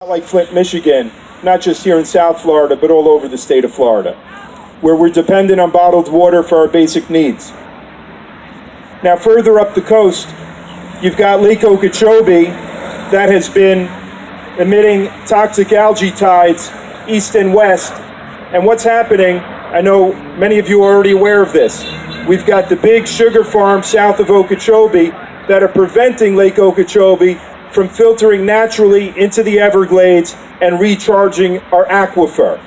Like Flint, Michigan, not just here in South Florida, but all over the state of Florida, where we're dependent on bottled water for our basic needs. Now, further up the coast, you've got Lake Okeechobee that has been emitting toxic algae tides east and west. And what's happening, I know many of you are already aware of this. We've got the big sugar farms south of Okeechobee that are preventing Lake Okeechobee from filtering naturally into the Everglades and recharging our aquifer.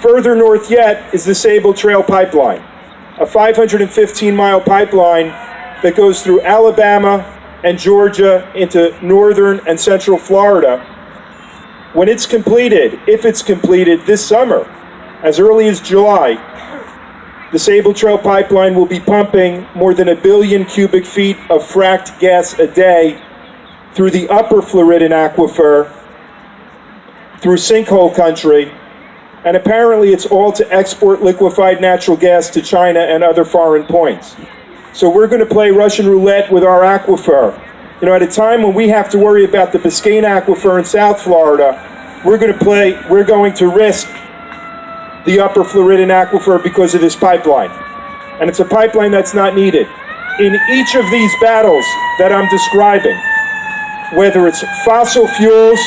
Further north yet is the Sable Trail Pipeline, a 515-mile pipeline that goes through Alabama and Georgia into northern and central Florida. When it's completed, if it's completed this summer, as early as July, the Sable Trail Pipeline will be pumping more than 1 billion cubic feet of fracked gas a day through the upper Floridan aquifer, through sinkhole country, and apparently it's all to export liquefied natural gas to China and other foreign points. So we're going to play Russian roulette with our aquifer. You know, at a time when we have to worry about the Biscayne aquifer in South Florida, we're going to risk the upper Floridan aquifer because of this pipeline. And it's a pipeline that's not needed. In each of these battles that I'm describing, whether it's fossil fuels,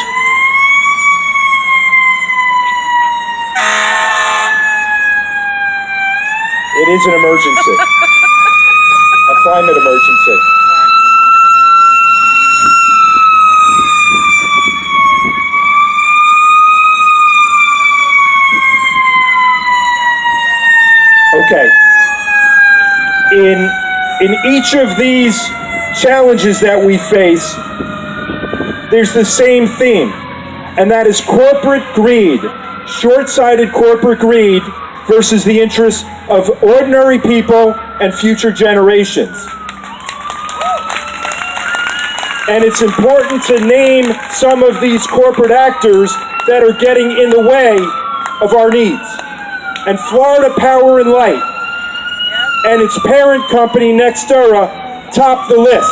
it is an emergency, a climate emergency. Okay. In each of these challenges that we face, there's the same theme, and that is corporate greed, short-sighted corporate greed versus the interests of ordinary people and future generations. And it's important to name some of these corporate actors that are getting in the way of our needs. And Florida Power and Light and its parent company Nextera top the list.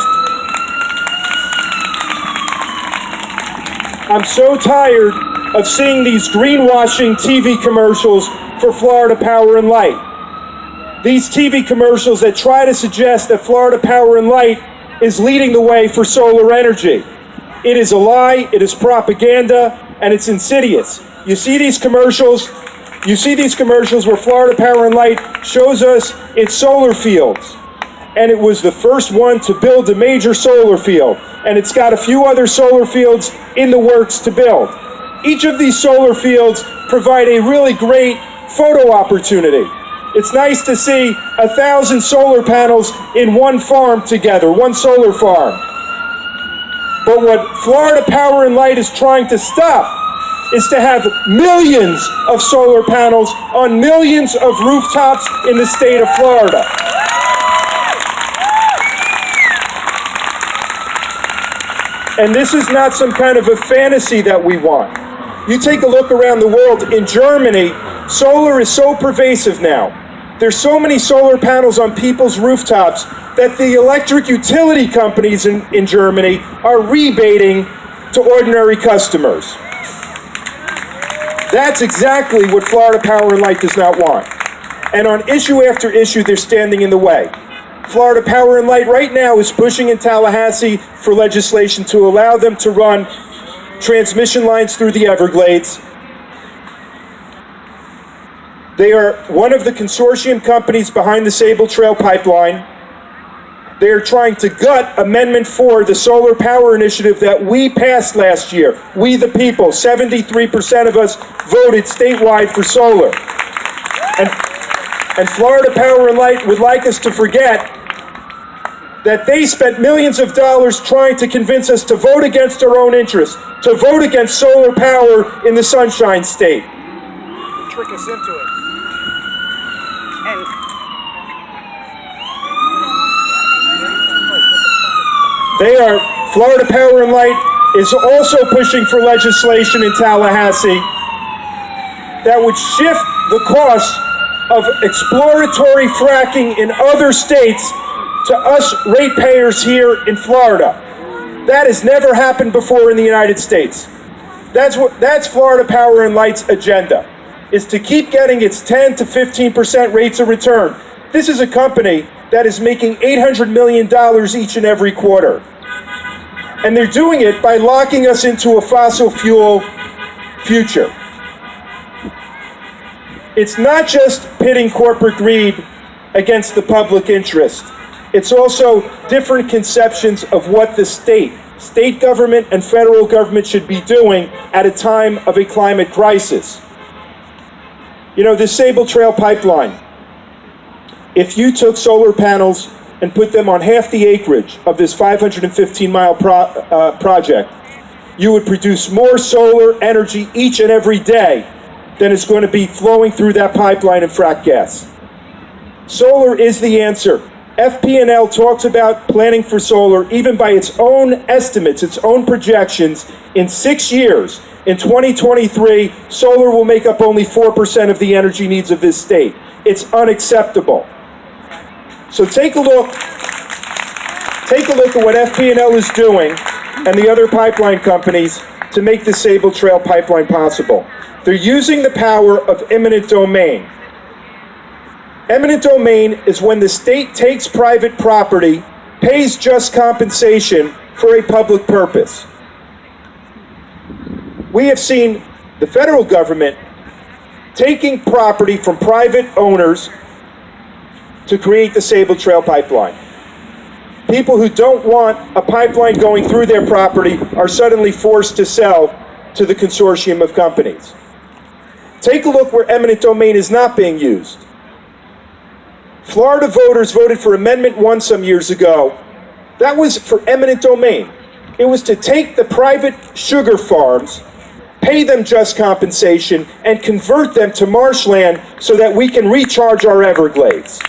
I'm so tired of seeing these greenwashing TV commercials for Florida Power and Light. These TV commercials that try to suggest that Florida Power and Light is leading the way for solar energy. It is a lie, it is propaganda, and it's insidious. You see these commercials where Florida Power and Light shows us its solar fields. And it was the first one to build a major solar field. And it's got a few other solar fields in the works to build. Each of these solar fields provide a really great photo opportunity. It's nice to see 1,000 solar panels in one farm together, one solar farm. But what Florida Power and Light is trying to stop is to have millions of solar panels on millions of rooftops in the state of Florida. And this is not some kind of a fantasy that we want. You take a look around the world. In Germany, solar is so pervasive now. There's so many solar panels on people's rooftops that the electric utility companies in Germany are rebating to ordinary customers. That's exactly what Florida Power and Light does not want. And on issue after issue, they're standing in the way. Florida Power and Light right now is pushing in Tallahassee for legislation to allow them to run transmission lines through the Everglades. They are one of the consortium companies behind the Sable Trail Pipeline. They are trying to gut Amendment 4, the solar power initiative that we passed last year. We the people, 73% of us voted statewide for solar. And Florida Power and Light would like us to forget that they spent millions of dollars trying to convince us to vote against our own interests, to vote against solar power in the Sunshine State. Trick us into it. Florida Power and Light is also pushing for legislation in Tallahassee that would shift the cost of exploratory fracking in other states to us ratepayers here in Florida. That has never happened before in the United States. That's Florida Power and Light's agenda, is to keep getting its 10 to 15% rates of return. This is a company that is making $800 million each and every quarter. And they're doing it by locking us into a fossil fuel future. It's not just pitting corporate greed against the public interest. It's also different conceptions of what the state government and federal government should be doing at a time of a climate crisis. You know, this Sabal Trail pipeline, if you took solar panels and put them on half the acreage of this 515-mile project, you would produce more solar energy each and every day than is going to be flowing through that pipeline and frack gas. Solar is the answer. FP&L talks about planning for solar, even by its own estimates, its own projections. In 6 years, in 2023, solar will make up only 4% of the energy needs of this state. It's unacceptable. So take a look at what FP&L is doing and the other pipeline companies to make the Sabal Trail pipeline possible. They're using the power of eminent domain. Eminent domain is when the state takes private property, pays just compensation for a public purpose. We have seen the federal government taking property from private owners to create the Sabal Trail pipeline. People who don't want a pipeline going through their property are suddenly forced to sell to the consortium of companies. Take a look where eminent domain is not being used. Florida voters voted for Amendment 1 some years ago. That was for eminent domain. It was to take the private sugar farms, pay them just compensation, and convert them to marshland so that we can recharge our Everglades.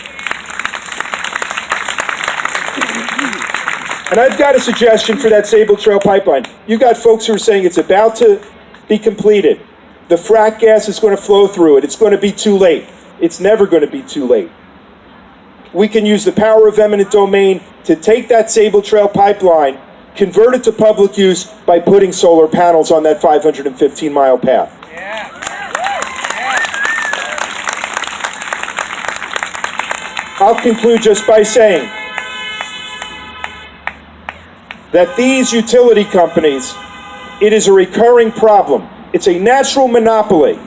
And I've got a suggestion for that Sabal Trail pipeline. You got folks who are saying it's about to be completed. The frack gas is going to flow through it. It's going to be too late. It's never going to be too late. We can use the power of eminent domain to take that Sabal Trail pipeline, convert it to public use by putting solar panels on that 515-mile path. I'll conclude just by saying that these utility companies, it is a recurring problem. It's a natural monopoly.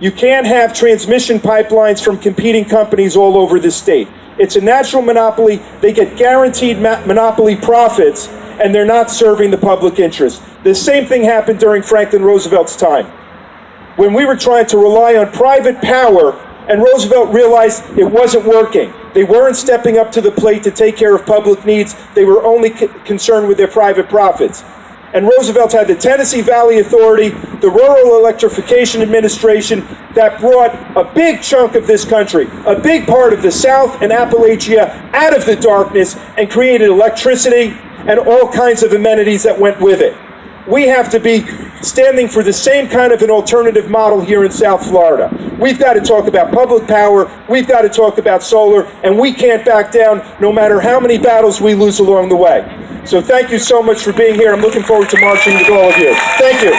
You can't have transmission pipelines from competing companies all over the state. It's a natural monopoly. They get guaranteed monopoly profits, and they're not serving the public interest. The same thing happened during Franklin Roosevelt's time, when we were trying to rely on private power, and Roosevelt realized it wasn't working. They weren't stepping up to the plate to take care of public needs. They were only concerned with their private profits. And Roosevelt had the Tennessee Valley Authority, the Rural Electrification Administration, that brought a big chunk of this country, a big part of the South and Appalachia out of the darkness and created electricity and all kinds of amenities that went with it. We have to be standing for the same kind of an alternative model here in South Florida. We've got to talk about public power, we've got to talk about solar, and we can't back down no matter how many battles we lose along the way. So thank you so much for being here. I'm looking forward to marching with all of you. Thank you.